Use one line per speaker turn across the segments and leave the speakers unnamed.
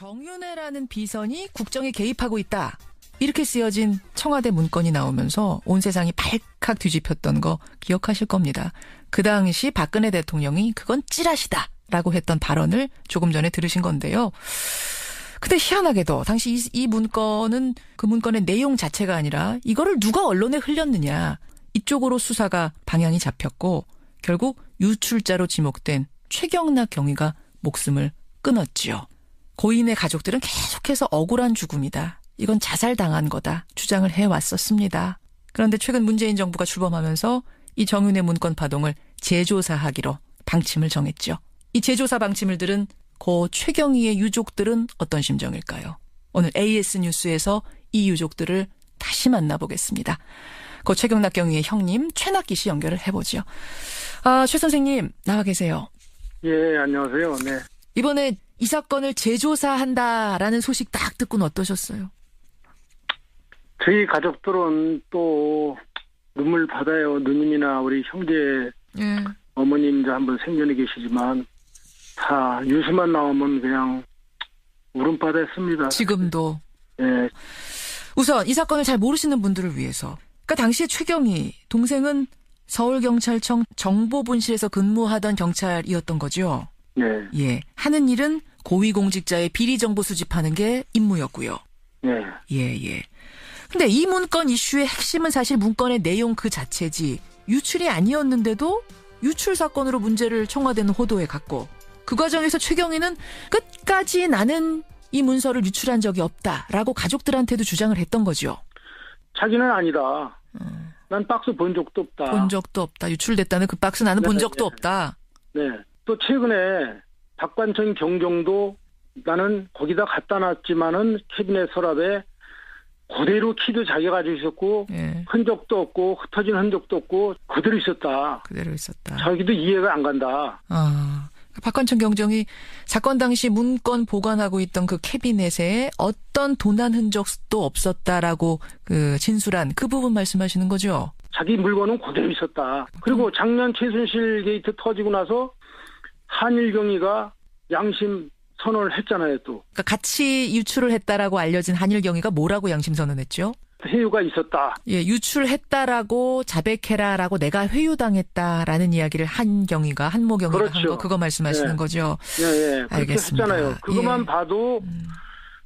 정윤회라는 비선이 국정에 개입하고 있다. 이렇게 쓰여진 청와대 문건이 나오면서 온 세상이 발칵 뒤집혔던 거 기억하실 겁니다. 그 당시 박근혜 대통령이 그건 찌라시다라고 했던 발언을 조금 전에 들으신 건데요. 근데 희한하게도 당시 이 문건은 그 문건의 내용 자체가 아니라 이거를 누가 언론에 흘렸느냐 이쪽으로 수사가 방향이 잡혔고 결국 유출자로 지목된 최경락 경위가 목숨을 끊었지요. 고인의 가족들은 계속해서 억울한 죽음이다. 이건 자살당한 거다. 주장을 해왔었습니다. 그런데 최근 문재인 정부가 출범하면서 이 정윤회 문건 파동을 재조사하기로 방침을 정했죠. 이 재조사 방침을 들은 고 최경희의 유족들은 어떤 심정일까요? 오늘 AS 뉴스에서 이 유족들을 다시 만나보겠습니다. 고 최경락 경위의 형님 최낙기 씨 연결을 해보죠. 최 선생님 나와 계세요.
예, 안녕하세요. 네.
이번에 이 사건을 재조사한다라는 소식 딱 듣고는 어떠셨어요?
저희 가족들은 또 눈물 받아요. 누님이나 우리 형제,
예.
어머님 이제 한분 생전에 계시지만 다 뉴스만 나오면 그냥 울음바다였습니다.
지금도.
예.
우선 이 사건을 잘 모르시는 분들을 위해서. 그러니까 당시에 최경희 동생은 서울경찰청 정보분실에서 근무하던 경찰이었던 거죠.
네.
예. 하는 일은 고위공직자의 비리 정보 수집하는 게 임무였고요.
네.
예. 근데 이 문건 이슈의 핵심은 사실 문건의 내용 그 자체지 유출이 아니었는데도 유출 사건으로 문제를 청와대는 호도해 갔고 그 과정에서 최경희는 끝까지 나는 이 문서를 유출한 적이 없다라고 가족들한테도 주장을 했던 거죠.
자기는 아니다. 난 박스 본 적도 없다.
본 적도 없다. 유출됐다는 그 박스 나는 본 적도 없다.
네. 또 최근에 박관청 경정도 나는 거기다 갖다 놨지만은 캐비넷 서랍에 그대로 키도 자기가 가지고 있었고
예.
흔적도 없고 흩어진 흔적도 없고 그대로 있었다.
그대로 있었다.
자기도 이해가 안 간다.
박관청 경정이 사건 당시 문건 보관하고 있던 그 캐비넷에 어떤 도난 흔적도 없었다라고 그 진술한 그 부분 말씀하시는 거죠?
자기 물건은 그대로 있었다. 그리고 작년 최순실 게이트 터지고 나서 한일경위가 양심 선언을 했잖아요, 또.
그러니까 같이 유출을 했다라고 알려진 한일경위가 뭐라고 양심 선언했죠?
회유가 있었다.
예, 유출했다라고 자백해라라고 내가 회유당했다라는 이야기를 한경위가 한모경위가
그렇죠.
한 거 그거 말씀하시는
네.
거죠?
예. 그렇게
알겠습니다.
했잖아요. 그것만
예.
봐도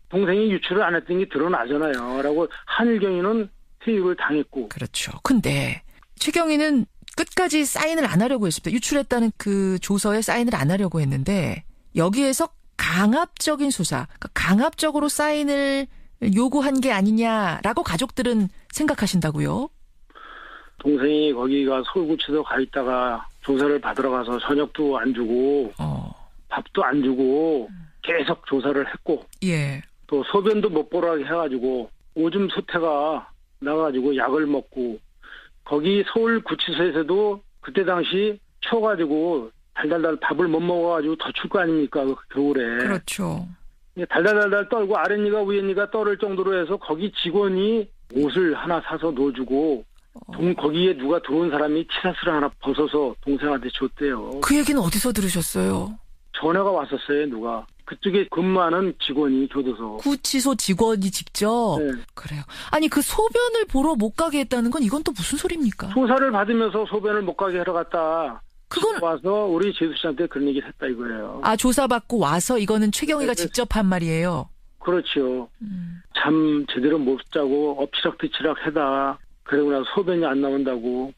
동생이 유출을 안 했던 게 드러나잖아요. 라고 한일경위는 회유를 당했고.
그렇죠. 근데 최경희는 끝까지 사인을 안 하려고 했습니다. 유출했다는 그 조서에 사인을 안 하려고 했는데 여기에서 강압적인 수사, 그러니까 강압적으로 사인을 요구한 게 아니냐라고 가족들은 생각하신다고요?
동생이 거기가 서울구치소 가 있다가 조사를 받으러 가서 저녁도 안 주고 밥도 안 주고 계속 조사를 했고
예.
또 소변도 못 보라고 해가지고 오줌 소태가 나가지고 약을 먹고 거기 서울구치소에서도 그때 당시 추워가지고 달달달 밥을 못 먹어가지고 더 출 거 아닙니까 그 겨울에.
그렇죠.
달달달달 떨고 아랫니가 위에니가 떨을 정도로 해서 거기 직원이 옷을 하나 사서 넣어주고 거기에 누가 들어온 사람이 티셔츠를 하나 벗어서 동생한테 줬대요.
그 얘기는 어디서 들으셨어요?
전화가 왔었어요 누가. 그쪽에 근무하는 직원이 교도소.
구치소 직원이 직접?
네.
그래요. 아니 그 소변을 보러 못 가게 했다는 건 이건 또 무슨 소리입니까?
조사를 받으면서 소변을 못 가게 하러 갔다.
그건
와서 우리 제수 씨한테 그런 얘기를 했다 이거예요.
조사받고 와서 이거는 최경희가
네.
직접 한 말이에요.
그렇죠. 잠 제대로 못 자고 엎치락뒤치락 해다. 그러고 나서 소변이 안 나온다고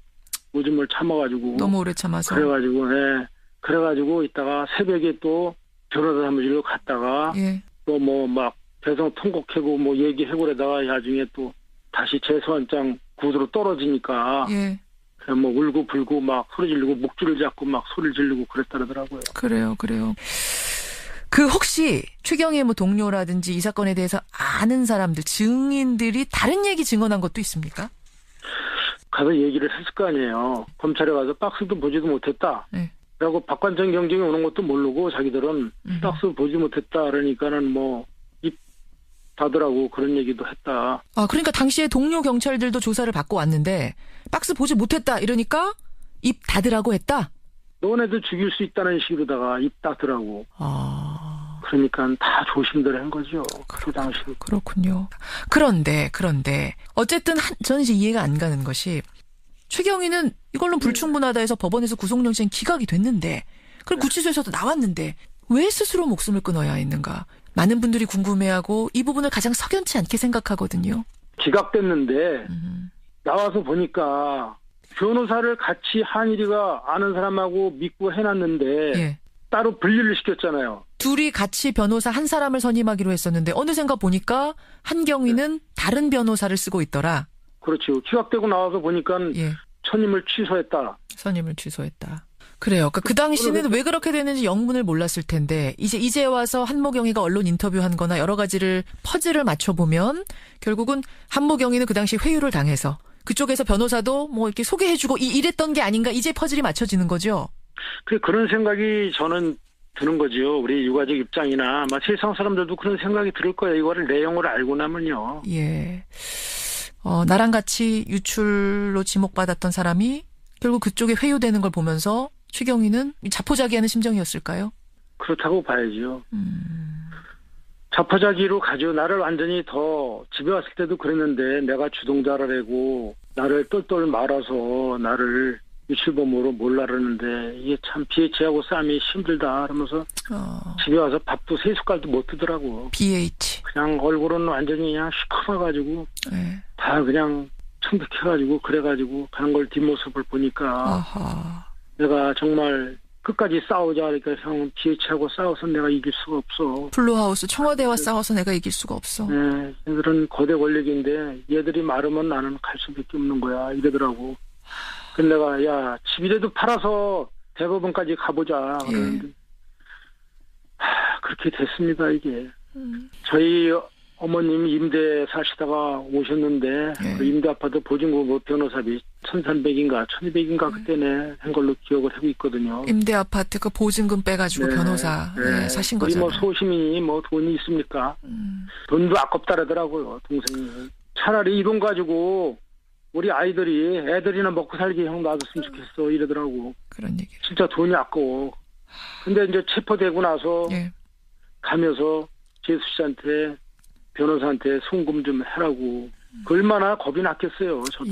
오줌을 참아가지고.
너무 오래 참아서.
그래가지고 이따가 새벽에 또 변호사 사무실로 갔다가
예.
또 뭐 막 대성 통곡하고 뭐 얘기하고 그러다가 나중에 또 다시 재소환장 구두로 떨어지니까
예.
그냥 뭐 울고 불고 막 소리 지르고 목줄을 잡고 막 소리를 지르고 그랬다더라고요.
그래요. 그 혹시 최경희의 뭐 동료라든지 이 사건에 대해서 아는 사람들, 증인들이 다른 얘기 증언한 것도 있습니까?
가서 얘기를 했을 거 아니에요. 검찰에 가서 박스도 보지도 못했다.
네.
라고 박관청 경정이 오는 것도 모르고 자기들은 박스 보지 못했다. 그러니까는 뭐 입 닫으라고 그런 얘기도 했다.
그러니까 당시에 동료 경찰들도 조사를 받고 왔는데 박스 보지 못했다 이러니까 입 닫으라고 했다?
너네도 죽일 수 있다는 식으로다가 입 닫으라고. 그러니까 다 조심들 한 거죠. 그 당시.
그렇군요. 그런데 어쨌든 저는 이제 이해가 안 가는 것이 최경희는 이걸로 불충분하다 해서 법원에서 구속영장 기각이 됐는데 그리고 구치소에서도 나왔는데 왜 스스로 목숨을 끊어야 했는가. 많은 분들이 궁금해하고 이 부분을 가장 석연치 않게 생각하거든요.
기각됐는데 나와서 보니까 변호사를 같이 한일이가 아는 사람하고 믿고 해놨는데
예.
따로 분리를 시켰잖아요.
둘이 같이 변호사 한 사람을 선임하기로 했었는데 어느샌가 보니까 한경위는 다른 변호사를 쓰고 있더라.
그렇죠. 기각되고 나와서 보니까
예.
선임을 취소했다.
선임을 취소했다. 그래요. 그러니까 그 당시는 왜 그렇게 되는지 영문을 몰랐을 텐데 이제 와서 한모경이가 언론 인터뷰한 거나 여러 가지를 퍼즐을 맞춰보면 결국은 한모경이는 그 당시 회유를 당해서 그쪽에서 변호사도 뭐 이렇게 소개해주고 이랬던 게 아닌가 이제 퍼즐이 맞춰지는 거죠.
그런 생각이 저는 드는 거죠. 우리 유가족 입장이나 아마 세상 사람들도 그런 생각이 들 거예요. 이거를 내용을 알고 나면요.
예. 나랑 같이 유출로 지목받았던 사람이 결국 그쪽에 회유되는 걸 보면서 최경희는 자포자기하는 심정이었을까요?
그렇다고 봐야죠. 자포자기로 가죠. 나를 완전히 더 집에 왔을 때도 그랬는데 내가 주동자라고 나를 똘똘 말아서 나를 유출범으로 몰라라는데 이게 참 BH하고 싸움이 힘들다 그러면서 집에 와서 밥도 세 숟갈도 못 드더라고.
BH.
그냥 얼굴은 완전히 그냥 시커매가지고
네.
다 그냥 청백해가지고 그래가지고 가는 걸 뒷모습을 보니까
아하.
내가 정말 끝까지 싸우자 그러니까 형 BH하고 싸워서 내가 이길 수가 없어.
블루하우스 청와대와 싸워서 내가 이길 수가 없어.
네, 그런 거대 권력인데 얘들이 마르면 나는 갈 수밖에 없는 거야 이러더라고. 근데 내가 야 집이라도 팔아서 대법원까지 가보자 그러는데 그렇게 됐습니다 이게. 저희 어머님이 임대 사시다가 오셨는데 그 임대 아파트 보증금 변호사비 1,300인가 1,200인가 그때네 한 걸로 기억을 하고 있거든요.
임대 아파트 그 보증금 빼가지고 변호사 사신
우리
거잖아요.
뭐 소시민이 뭐 돈이 있습니까? 돈도 아깝다라더라고요 동생이. 차라리 이 돈 가지고 우리 애들이나 먹고 살게 형 놔뒀으면 좋겠어 이러더라고.
그런 얘기.
진짜 돈이 아까워. 근데 이제 체포되고 나서 가면서 재수 씨한테 변호사한테 송금 좀 해라고. 얼마나 겁이 났겠어요, 저도.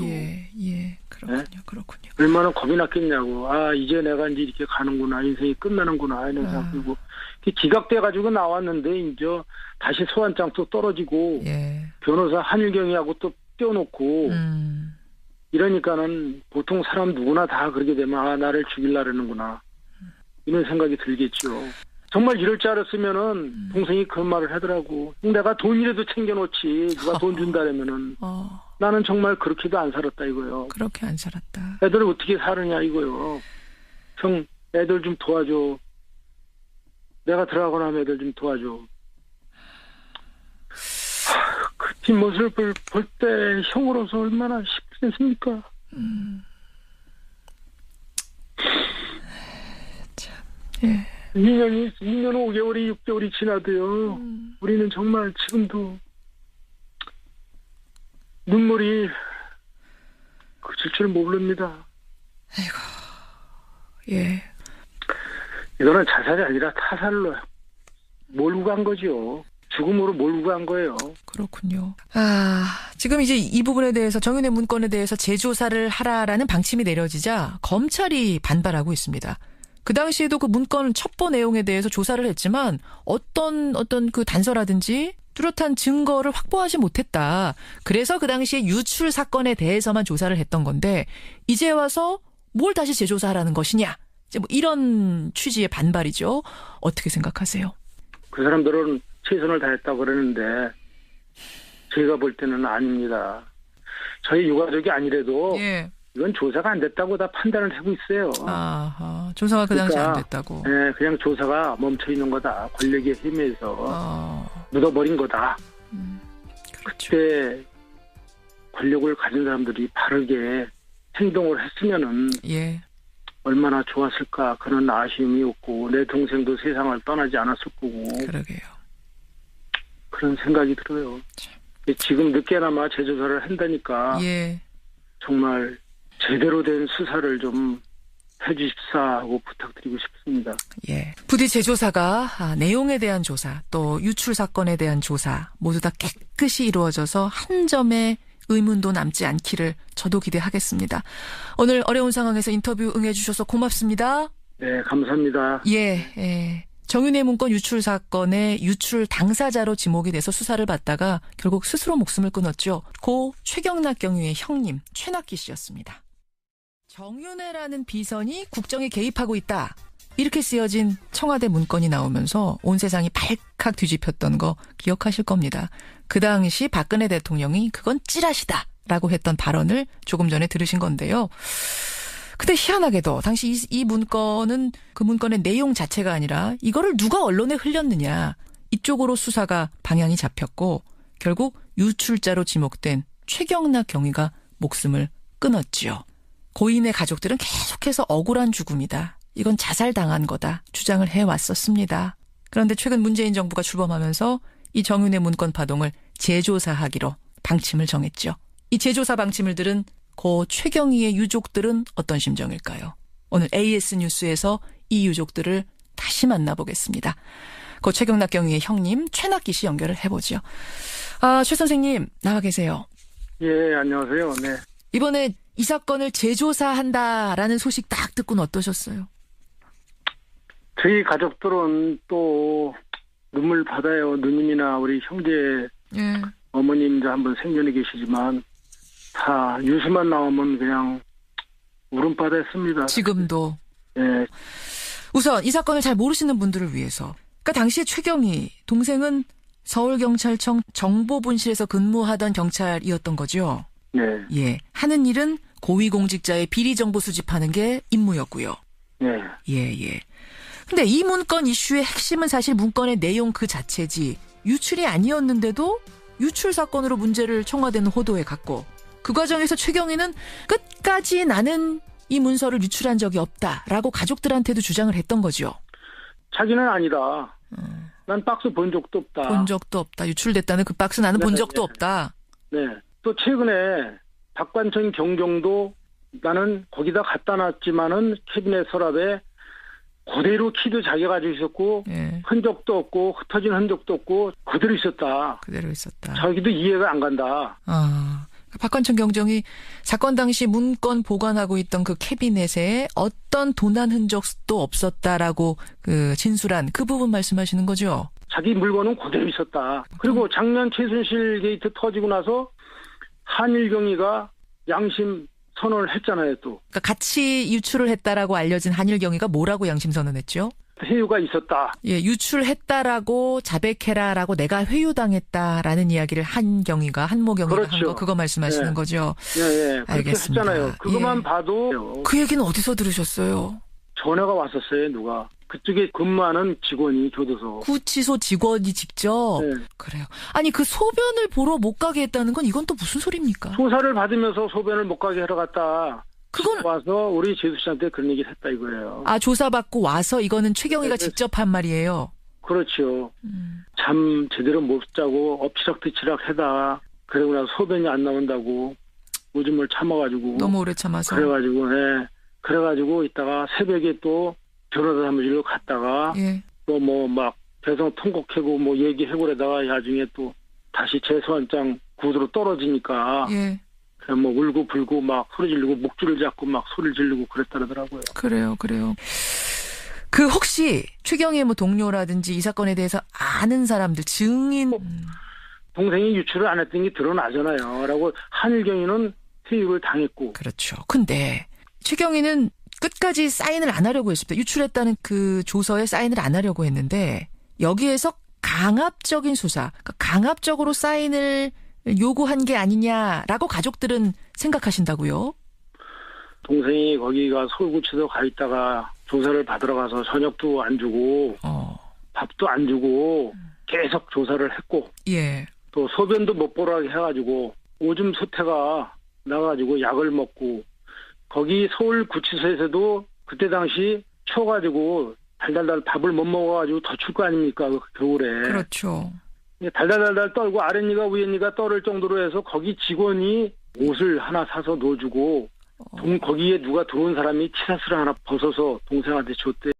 그렇군요,
네?
그렇군요.
얼마나 겁이 났겠냐고. 이제 내가 이제 이렇게 가는구나, 인생이 끝나는구나, 이런 생각 들고. 기각돼가지고 나왔는데, 이제 다시 소환장도 떨어지고, 변호사 한유경이하고 또 떼어놓고, 이러니까는 보통 사람 누구나 다 그러게 되면, 나를 죽이려는구나. 이런 생각이 들겠죠. 정말 이럴 줄 알았으면은 동생이 그런 말을 하더라고. 내가 돈이라도 챙겨놓지. 누가 돈 준다라면은. 나는 정말 그렇게도 안 살았다 이거요.
그렇게 안 살았다.
애들 어떻게 사느냐 이거요. 형 애들 좀 도와줘. 내가 들어가고 나면 애들 좀 도와줘. 그 뒷모습을 볼 때 형으로서 얼마나 싶겠습니까?
참.
2년 5개월이 6개월이 지나도요. 우리는 정말 지금도 눈물이 그칠 줄 모릅니다.
아이고.
이거는 자살이 아니라 타살로 몰고 간 거죠. 죽음으로 몰고 간 거예요.
그렇군요. 지금 이제 이 부분에 대해서 정윤회 문건에 대해서 재조사를 하라라는 방침이 내려지자 검찰이 반발하고 있습니다. 그 당시에도 그 문건 첩보 내용에 대해서 조사를 했지만 어떤 그 단서라든지 뚜렷한 증거를 확보하지 못했다. 그래서 그 당시에 유출 사건에 대해서만 조사를 했던 건데 이제 와서 뭘 다시 재조사하라는 것이냐. 이제 뭐 이런 취지의 반발이죠. 어떻게 생각하세요?
그 사람들은 최선을 다했다고 그러는데 제가 볼 때는 아닙니다. 저희 유가족이 아니래도 이건 조사가 안 됐다고 다 판단을 하고 있어요.
조사가 그 당시 안 됐다고.
네, 그냥 조사가 멈춰 있는 거다. 권력의 힘에서 묻어버린 거다.
그렇죠.
그때 권력을 가진 사람들이 바르게 행동을 했으면은 얼마나 좋았을까 그런 아쉬움이 없고 내 동생도 세상을 떠나지 않았을 거고.
그러게요.
그런 생각이 들어요. 지금 늦게나마 재조사를 한다니까 정말 제대로 된 수사를 좀 해주십사 하고 부탁드리고 싶습니다.
예. 부디 제조사가 내용에 대한 조사, 또 유출 사건에 대한 조사 모두 다 깨끗이 이루어져서 한 점의 의문도 남지 않기를 저도 기대하겠습니다. 오늘 어려운 상황에서 인터뷰 응해주셔서 고맙습니다.
네, 감사합니다.
예. 정윤회 문건 유출 사건의 유출 당사자로 지목이 돼서 수사를 받다가 결국 스스로 목숨을 끊었죠. 고 최경락 경위의 형님 최낙기 씨였습니다. 정윤회라는 비선이 국정에 개입하고 있다. 이렇게 쓰여진 청와대 문건이 나오면서 온 세상이 발칵 뒤집혔던 거 기억하실 겁니다. 그 당시 박근혜 대통령이 그건 찌라시다라고 했던 발언을 조금 전에 들으신 건데요. 근데 희한하게도 당시 이 문건은 그 문건의 내용 자체가 아니라 이거를 누가 언론에 흘렸느냐 이쪽으로 수사가 방향이 잡혔고 결국 유출자로 지목된 최경락 경위가 목숨을 끊었지요. 고인의 가족들은 계속해서 억울한 죽음이다. 이건 자살당한 거다. 주장을 해왔었습니다. 그런데 최근 문재인 정부가 출범하면서 이 정윤회 문건 파동을 재조사하기로 방침을 정했죠. 이 재조사 방침을 들은 고 최경희의 유족들은 어떤 심정일까요? 오늘 AS 뉴스에서 이 유족들을 다시 만나보겠습니다. 고 최경락 경위의 형님 최낙기 씨 연결을 해보죠. 최 선생님 나와 계세요.
예, 안녕하세요. 네.
이번에 이 사건을 재조사한다라는 소식 딱 듣고는 어떠셨어요?
저희 가족들은 또 눈물 받아요. 누님이나 우리 형제,
예.
어머님도 한분 생전에 계시지만 다 뉴스만 나오면 그냥 울음바다였습니다.
지금도.
예.
우선 이 사건을 잘 모르시는 분들을 위해서. 그러니까 당시에 최경희 동생은 서울경찰청 정보분실에서 근무하던 경찰이었던 거죠.
네.
예. 하는 일은 고위공직자의 비리 정보 수집하는 게 임무였고요.
네.
예. 근데 이 문건 이슈의 핵심은 사실 문건의 내용 그 자체지 유출이 아니었는데도 유출 사건으로 문제를 청와대는 호도에 갔고 그 과정에서 최경희는 끝까지 나는 이 문서를 유출한 적이 없다라고 가족들한테도 주장을 했던 거죠.
자기는 아니다. 난 박스 본 적도 없다.
본 적도 없다. 유출됐다는 그 박스 나는 본 적도 없다.
네. 또 최근에 박관천 경정도 나는 거기다 갖다 놨지만은 캐비넷 서랍에 그대로 키도 자기가 가지고 있었고
예.
흔적도 없고 흩어진 흔적도 없고 그대로 있었다.
그대로 있었다.
자기도 이해가 안 간다.
박관천 경정이 사건 당시 문건 보관하고 있던 그 캐비넷에 어떤 도난 흔적도 없었다라고 그 진술한 그 부분 말씀하시는 거죠?
자기 물건은 그대로 있었다. 그리고 작년 최순실 게이트 터지고 나서 한일경위가 양심 선언을 했잖아요, 또.
그러니까 같이 유출을 했다라고 알려진 한일경위가 뭐라고 양심 선언했죠?
회유가 있었다.
예, 유출했다라고 자백해라라고 내가 회유당했다라는 이야기를 한경위가 한모경위가
그렇죠.
한 거 그거 말씀하시는
네.
거죠?
예, 그렇게
알겠습니다.
했잖아요. 그것만
예.
봐도
그 얘기는 어디서 들으셨어요?
전화가 왔었어요, 누가. 그쪽에 근무하는 직원이 교도소.
구치소 직원이 직접?
네.
그래요. 아니 그 소변을 보러 못 가게 했다는 건 이건 또 무슨 소리입니까?
조사를 받으면서 소변을 못 가게 하러 갔다.
그건
와서 우리 제수 씨한테 그런 얘기를 했다 이거예요.
조사받고 와서 이거는 최경희가
네,
직접 한 말이에요.
그렇죠. 잠 제대로 못 자고 엎치락뒤치락 해다. 그러고 나서 소변이 안 나온다고 오줌을 참아가지고.
너무 오래 참아서.
그래가지고 이따가 새벽에 또 변호사 사무실로 갔다가
예.
또 뭐 막 대성 통곡하고 뭐 얘기하고 그러다가 나중에 또 다시 재소환장 구두로 떨어지니까
예.
그냥 뭐 울고 불고 막 소리 지르고 목줄을 잡고 막 소리를 지르고 그랬다더라고요.
그래요. 그 혹시 최경희의 뭐 동료라든지 이 사건에 대해서 아는 사람들 증인
동생이 유출을 안 했던 게 드러나잖아요. 라고 한일경위는 퇴직을 당했고.
그렇죠. 근데 최경희는 끝까지 사인을 안 하려고 했습니다. 유출했다는 그 조서에 사인을 안 하려고 했는데 여기에서 강압적인 수사, 그러니까 강압적으로 사인을 요구한 게 아니냐라고 가족들은 생각하신다고요?
동생이 거기가 서울구치소 가 있다가 조사를 받으러 가서 저녁도 안 주고 밥도 안 주고 계속 조사를 했고
예.
또 소변도 못 보라고 해가지고 오줌 소태가 나가지고 약을 먹고 거기 서울구치소에서도 그때 당시 추워가지고 달달달 밥을 못 먹어가지고 더 출 거 아닙니까 그 겨울에.
그렇죠.
달달달달 떨고 아랫니가 위에니가 떨을 정도로 해서 거기 직원이 옷을 하나 사서 넣어주고 거기에 누가 들어온 사람이 치사스를 하나 벗어서 동생한테 줬대.